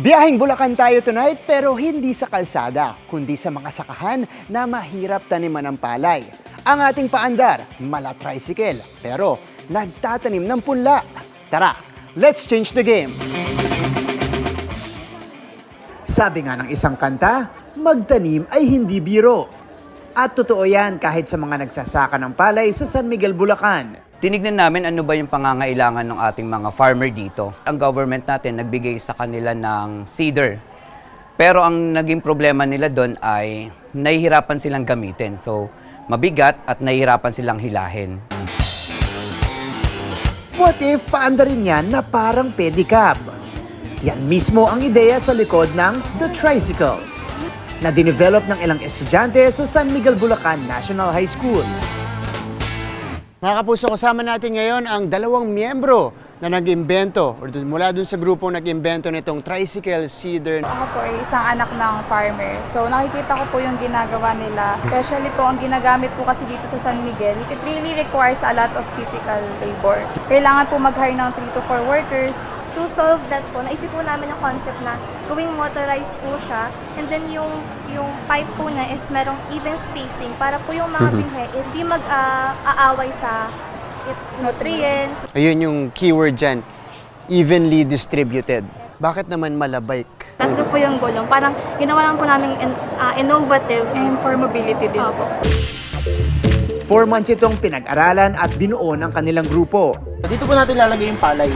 Biyaheng Bulacan tayo tonight pero hindi sa kalsada, kundi sa mga sakahan na mahirap taniman ng palay. Ang ating paandar, mala tricycle, pero nagtatanim ng punla. Tara, let's change the game! Sabi nga ng isang kanta, magtanim ay hindi biro. At totoo yan kahit sa mga nagsasaka ng palay sa San Miguel, Bulacan. Tinignan namin ano ba yung pangangailangan ng ating mga farmer dito. Ang government natin nagbigay sa kanila ng seeder. Pero ang naging problema nila doon ay nahihirapan silang gamitin. So, mabigat at nahihirapan silang hilahin. What if paanda rin yan na parang pedicab? Yan mismo ang ideya sa likod ng The Tricycle, na dinevelop ng ilang estudyante sa San Miguel, Bulacan National High School. Mga kapuso, kasama natin ngayon ang dalawang miyembro na nag-imbento or mula dun sa grupong nag-imbento nitong tricycle seeder. Ako po ay isang anak ng farmer. So nakikita ko po yung ginagawa nila. Especially po ang ginagamit po kasi dito sa San Miguel, it really requires a lot of physical labor. Kailangan po mag-hire ng 3 to 4 workers. To solve that po, naisip po namin yung concept na gawing motorized po siya, and then yung pipe po niya is merong even spacing para po yung mga binhe is di mag-aaway sa nutrients. Ayun yung keyword dyan, evenly distributed. Bakit naman malabike? Tatlo po yung gulong. Parang ginawa lang po namin innovative. And for mobility din po. 4 months itong pinag-aralan at binuo ng kanilang grupo. Dito po natin lalagay yung palay.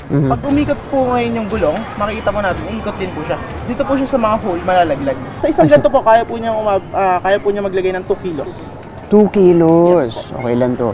Pag umikot po ngayon yung gulong, makikita mo natin, ikot din po siya. Dito po siya sa mga hole, malalaglag. Sa isang ganito po, kaya po niya maglagay ng 2 kilos. 2 kilos. Yes po. Okay lang to.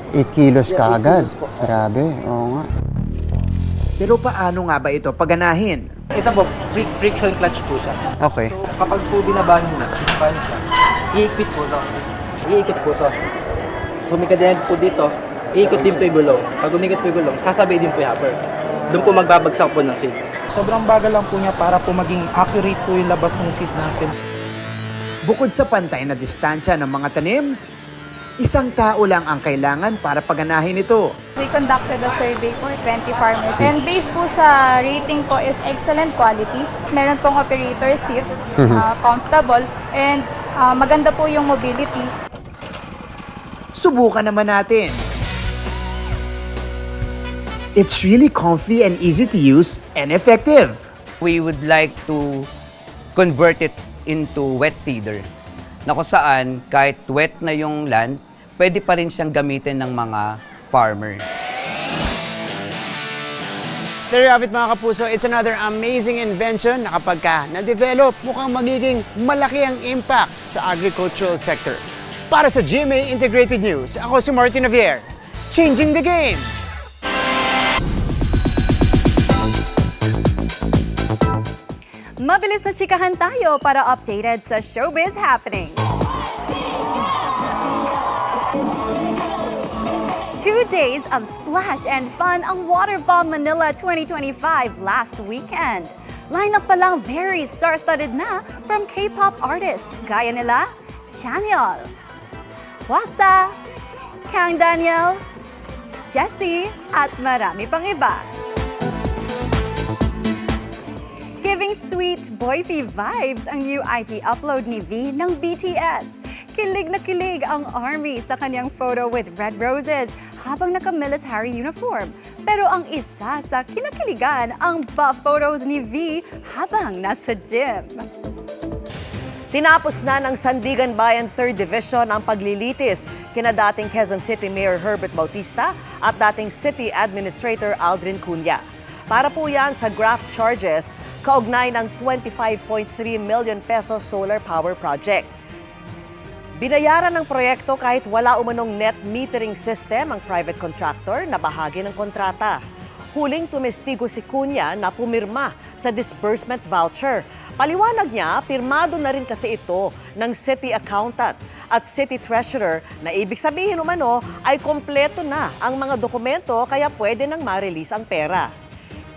8 kilos Yeah, 8 kaagad. kilos po. Grabe, oo nga. Pero paano nga ba ito paganahin? Ito po, friction clutch po siya. Okay. So kapag po binabahin mo na, siya, iikpit po to. Iikot po to. So may kadyan po dito, iikot din po yung gulong. Pag umikot po yung gulong, kasabay din po yung upper. Doon po magbabagsak po ng seat. Sobrang bagal lang po niya para po maging accurate po yung labas ng seat natin. Bukod sa pantay na distansya ng mga tanim, isang tao lang ang kailangan para paganahin ito. We conducted a survey for 20 farmers. And based po sa rating po is excellent quality. Meron pong operator seat, comfortable, and maganda po yung mobility. Subukan naman natin. It's really comfy and easy to use and effective. We would like to convert it into wet seeder, na kung saan kahit wet na yung land, pwede pa rin siyang gamitin ng mga farmer. There you have it mga kapuso, it's another amazing invention na kapag ka na-develop, mukhang magiging malaki ang impact sa agricultural sector. Para sa GMA Integrated News, ako si Martin Javier, changing the game! Mabilis na chikahan tayo para updated sa showbiz happening. 2 days of splash and fun ang Waterbomb Manila 2025 last weekend. Lineup pa lang very star-studded na from K-pop artists gaya nila Chanyeol, Hwasa, Kang Daniel, Jessie at marami pang iba. Giving sweet boyfie vibes ang new IG upload ni V ng BTS. Kilig na kilig ang ARMY sa kanyang photo with red roses habang naka-military uniform. Pero ang isa sa kinakiligan ang buff photos ni V habang nasa gym. Tinapos na ng Sandigan Bayan 3rd Division ang paglilitis kina dating Quezon City Mayor Herbert Bautista at dating City Administrator Aldrin Cunha. Para po yan sa graft charges, kaugnay ng 25.3 million peso solar power project. Binayaran ng proyekto kahit wala umanong net metering system ang private contractor na bahagi ng kontrata. Huling tumestigo si Cunha na pumirma sa disbursement voucher. Paliwanag niya, pirmado na rin kasi ito ng city accountant at city treasurer na ibig sabihin umano ay kompleto na ang mga dokumento kaya pwede nang ma-release ang pera.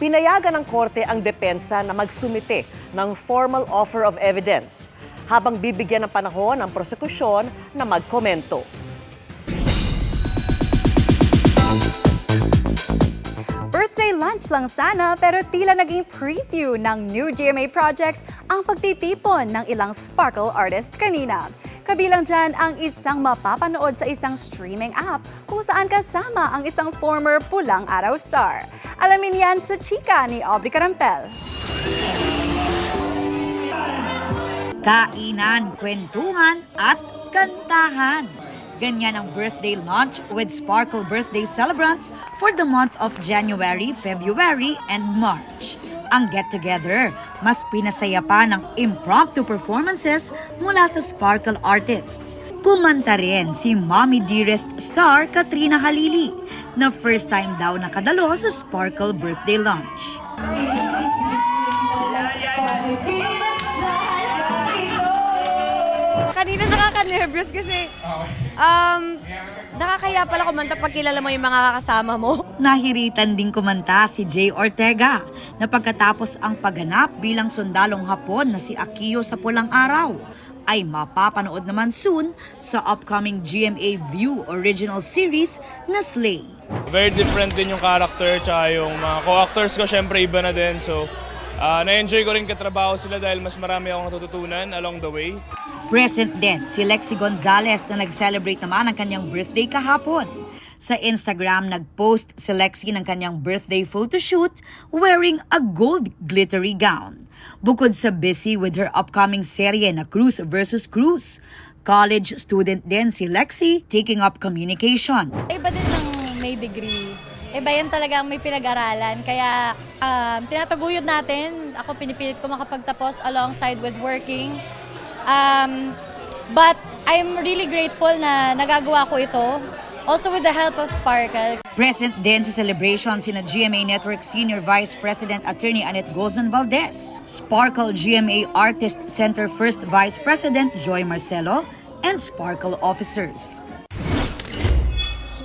Pinayagan ng korte ang depensa na magsumite ng formal offer of evidence habang bibigyan ng panahon ang prosekusyon na magkomento. Birthday lunch tease lang sana pero tila naging preview ng new GMA projects ang pagtitipon ng ilang sparkle artist kanina. Kabilang dyan ang isang mapapanood sa isang streaming app kung saan kasama ang isang former Pulang Araw star. Alamin yan sa chika ni Aubrey Carampel. Kainan, kwentuhan at kantahan. Ganyan ang birthday lunch with Sparkle birthday celebrants for the month of January, February, and March. Ang get-together, mas pinasaya pa ng impromptu performances mula sa Sparkle artists. Kumanta rin si Mommy Dearest star Katrina Halili na first time daw nakadalo sa Sparkle birthday lunch. Kanina nakaka-nervous kasi nakakaya pala kumanta pag kilala mo yung mga kasama mo. Nahiritan ding kumanta si Jay Ortega na pagkatapos ang pagganap bilang sundalong Hapon na si Akio sa Pulang Araw ay mapapanood naman soon sa upcoming GMA View original series na Slay. Very different din yung character tsaka yung mga co-actors ko syempre iba na din. So na-enjoy ko rin katrabaho sila dahil mas marami akong natututunan along the way. Present din si Lexi Gonzalez na nag-celebrate naman ang kanyang birthday kahapon. Sa Instagram, nag-post si Lexi ng kanyang birthday photoshoot wearing a gold glittery gown. Bukod sa busy with her upcoming serye na Cruz vs. Cruz, college student din si Lexi taking up communication. Iba din ng may degree. Iba yan talagang may pinag-aralan. Kaya tinataguyod natin. Ako pinipilit ko makapagtapos alongside with working. But I'm really grateful na nagagawa ko ito. Also with the help of Sparkle. Present din sa celebration sina GMA Network Senior Vice President Attorney Annette Gozon Valdez, Sparkle GMA Artist Center First Vice President Joy Marcelo, and Sparkle officers.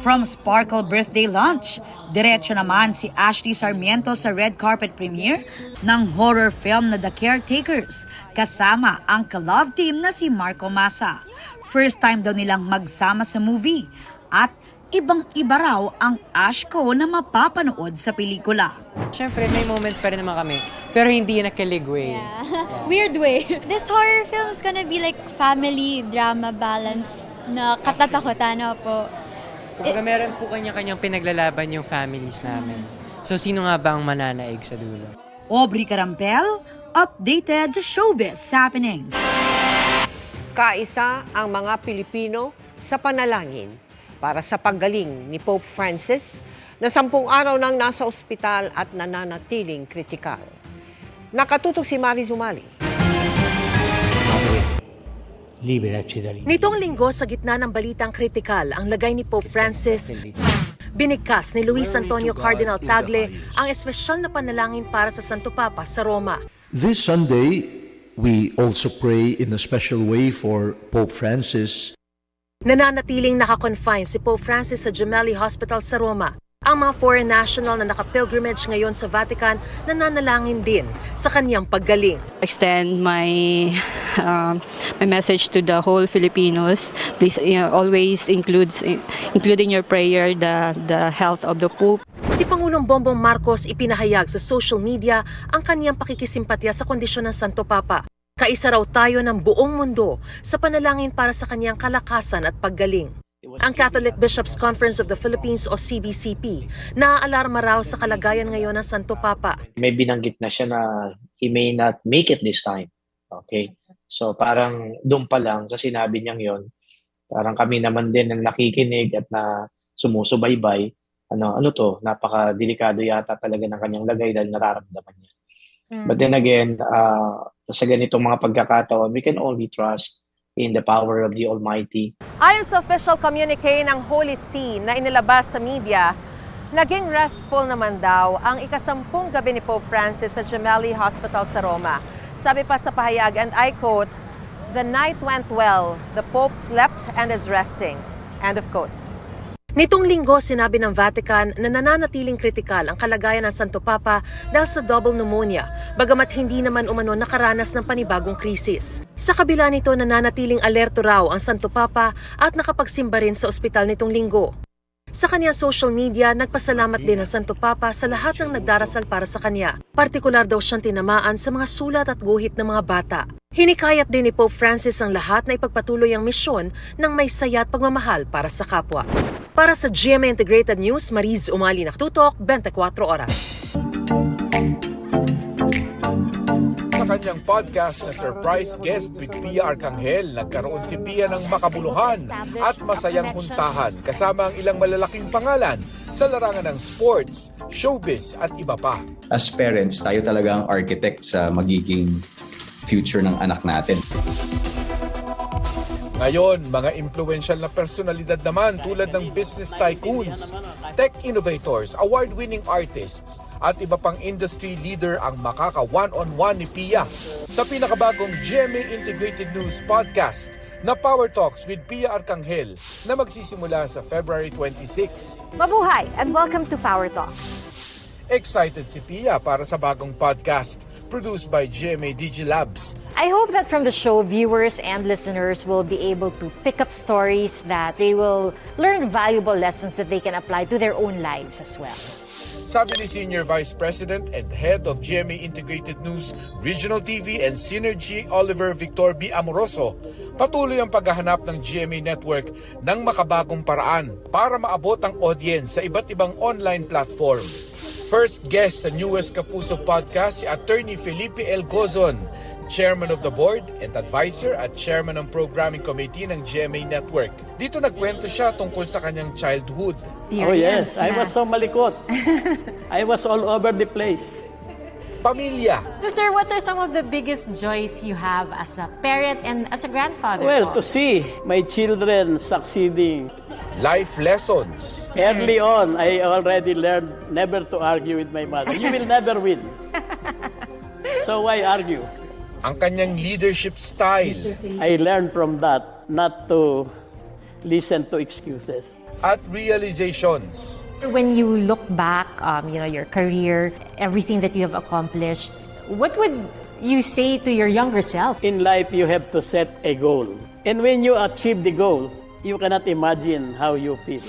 From Sparkle Birthday Lunch, diretso naman si Ashley Sarmiento sa red carpet premiere ng horror film na The Caretakers, kasama ang ka-love team na si Marco Massa. First time daw nilang magsama sa movie at ibang-iba raw ang Ashko na mapapanood sa pelikula. Siyempre, may moments pa rin naman kami, pero hindi na kilig way. Weird way. This horror film is gonna be like family drama balance na katatakutan na po. Kumbaga meron po kanya-kanyang pinaglalaban yung families namin. So, sino nga ba ang mananaig sa dulo? Aubrey Carampel, updated sa showbiz happenings. Kaisa ang mga Pilipino sa panalangin para sa paggaling ni Pope Francis na 10 araw nang nasa ospital at nananatiling kritikal. Nakatutok si Mari Zumali. Nitong linggo sa gitna ng balitang kritikal ang lagay ni Pope Francis, binigkas ni Luis Antonio Cardinal Tagle ang espesyal na panalangin para sa Santo Papa sa Roma. This Sunday, we also pray in a special way for Pope Francis. Nananatiling naka-confine si Pope Francis sa Gemelli Hospital sa Roma. Ang mga foreign national na naka-pilgrimage ngayon sa Vatican nananalangin din sa kanyang paggaling. Extend my message to the whole Filipinos. Please always including your prayer the health of the Pope. Si Pangulong Bongbong Marcos ipinahayag sa social media ang kanyang pakikisimpatya sa kondisyon ng Santo Papa. Kaisa raw tayo ng buong mundo sa panalangin para sa kanyang kalakasan at paggaling. Ang Catholic Bishops Conference of the Philippines o CBCP naaalarma raw sa kalagayan ngayon ng Santo Papa. May binanggit na siya na he may not make it this time. Okay? So parang doon pa lang sa sinabi niyang yon, parang kami naman din ang nakikinig at na sumusubaybay. Ano to, napaka-delikado yata talaga ng kanyang lagay dahil nararamdaman niya. But then again, sa ganitong mga pagkakataon, we can only trust in the power of the Almighty. Ayon sa official communique ng Holy See na inilabas sa media, naging restful naman daw ang ika-10 gabi ni Pope Francis sa Gemelli Hospital sa Roma. Sabi pa sa pahayag, and I quote, "The night went well, the Pope slept and is resting." End of quote. Nitong linggo, sinabi ng Vatican na nananatiling kritikal ang kalagayan ng Santo Papa dahil sa double pneumonia, bagamat hindi naman umano nakaranas ng panibagong krisis. Sa kabila nito, nananatiling alerto raw ang Santo Papa at nakapagsimba rin sa ospital nitong linggo. Sa kanyang social media, nagpasalamat din ang Santo Papa sa lahat ng nagdarasal para sa kanya. Partikular daw siyang tinamaan sa mga sulat at guhit ng mga bata. Hinikayat din ni Pope Francis ang lahat na ipagpatuloy ang misyon ng may saya at pagmamahal para sa kapwa. Para sa GMA Integrated News, Mariz Umali nakatutok, 24 oras. Sa kanyang podcast na Surprise Guest with Pia Arcangel, nagkaroon si Pia ng makabuluhan at masayang puntahan kasama ang ilang malalaking pangalan sa larangan ng sports, showbiz at iba pa. As parents, tayo talaga ang architect sa magiging future ng anak natin. Ngayon, mga influential na personalidad naman tulad ng business tycoons, tech innovators, award-winning artists, at iba pang industry leader ang makaka one-on-one ni Pia sa pinakabagong GMA Integrated News Podcast na Power Talks with Pia Arcangel na magsisimula sa February 26. Mabuhay and welcome to Power Talks. Excited si Pia para sa bagong podcast produced by GMA Digilabs. I hope that from the show, viewers and listeners will be able to pick up stories that they will learn valuable lessons that they can apply to their own lives as well. Sabi ni Senior Vice President and Head of GMA Integrated News, Regional TV and Synergy, Oliver Victor B. Amoroso, patuloy ang paghahanap ng GMA Network ng makabagong paraan para maabot ang audience sa iba't ibang online platform. First guest sa newest Kapuso podcast si Attorney Felipe L. Gozon, Chairman of the Board and Advisor at Chairman ng Programming Committee ng GMA Network. Dito nagkwento siya tungkol sa kanyang childhood. Oh yes, I was so malikot. I was all over the place. Pamilya. So sir, what are some of the biggest joys you have as a parent and as a grandfather? Well, to see my children succeeding. Life lessons. Early on, I already learned never to argue with my mother. You will never win. So why argue? Ang kanyang leadership style. I learned from that not to listen to excuses. At realizations. When you look back, your career, everything that you have accomplished, what would you say to your younger self? In life, you have to set a goal. And when you achieve the goal, you cannot imagine how you feel.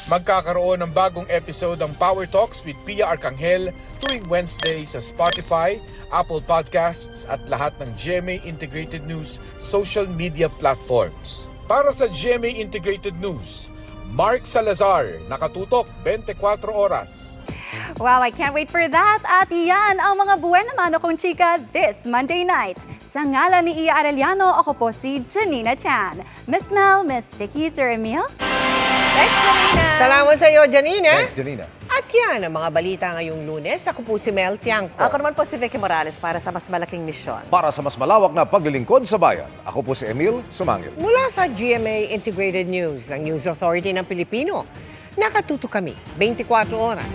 Magkakaroon ng bagong episode ang Power Talks with Pia Arcangel tuwing Wednesday sa Spotify, Apple Podcasts at lahat ng GMA Integrated News social media platforms. Para sa GMA Integrated News, Mark Salazar, nakatutok 24 oras. Wow, I can't wait for that. At yan ang mga buwan naman akong chika this Monday night. Sa ngalan ni Iya Arellano, ako po si Janina Chan. Miss Mel, Miss Vicky, Sir Emil. Thanks, Janina. Salamat sa iyo, Janina. Thanks, Janina. At yan ang mga balita ngayong Lunes. Ako po si Mel Tiangco. Ako naman po si Vicky Morales para sa mas malaking misyon. Para sa mas malawak na paglilingkod sa bayan, ako po si Emil Sumangil. Mula sa GMA Integrated News, ang News Authority ng Pilipino. Nakatuto kami 24 oras.